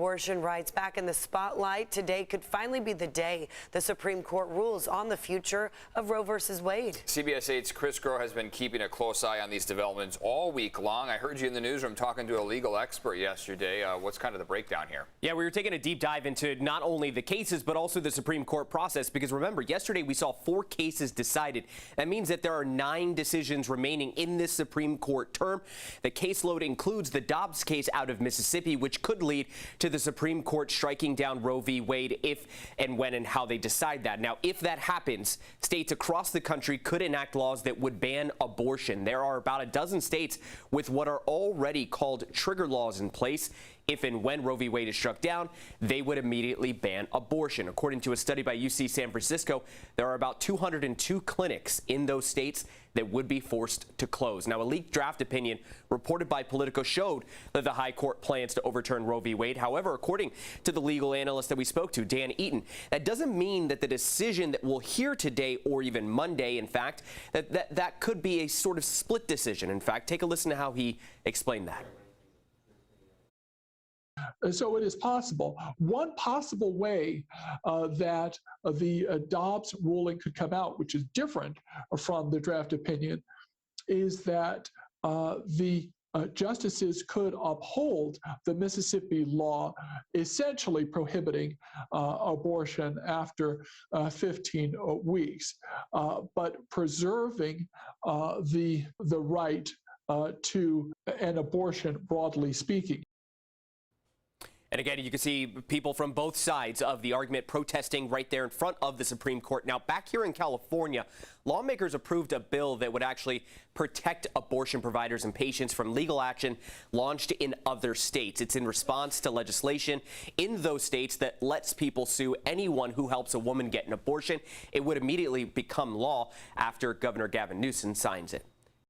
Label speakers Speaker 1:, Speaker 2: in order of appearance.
Speaker 1: abortion rights back in the spotlight. Today could finally be the day the Supreme Court rules on the future of Roe versus Wade.
Speaker 2: CBS 8's Chris Groh has been keeping a close eye on these developments all week long. I heard you in the newsroom talking to a legal expert yesterday. What's kind of the breakdown here?
Speaker 3: Yeah, we were taking a deep dive into not only the cases, but also the Supreme Court process, because remember, yesterday we saw 4 cases decided. That means that there are 9 decisions remaining in this Supreme Court term. The caseload includes the Dobbs case out of Mississippi, which could lead to the Supreme Court striking down Roe v. Wade if and when and how they decide that. Now, if that happens, states across the country could enact laws that would ban abortion. There are about a dozen states with what are already called trigger laws in place. If and when Roe v. Wade is struck down, they would immediately ban abortion. According to a study by UC San Francisco, there are about 202 clinics in those states that would be forced to close. Now, a leaked draft opinion reported by Politico showed that the High Court plans to overturn Roe v. Wade. However, according to the legal analyst that we spoke to, Dan Eaton, that doesn't mean that the decision that we'll hear today or even Monday, in fact, that could be a sort of split decision. In fact, take a listen to how he explained that.
Speaker 4: So it is possible. One possible way that the Dobbs ruling could come out, which is different from the draft opinion, is that the justices could uphold the Mississippi law essentially prohibiting abortion after 15 weeks, but preserving the right to an abortion, broadly speaking.
Speaker 3: And again, you can see people from both sides of the argument protesting right there in front of the Supreme Court. Now, back here in California, lawmakers approved a bill that would actually protect abortion providers and patients from legal action launched in other states. It's in response to legislation in those states that lets people sue anyone who helps a woman get an abortion. It would immediately become law after Governor Gavin Newsom signs it.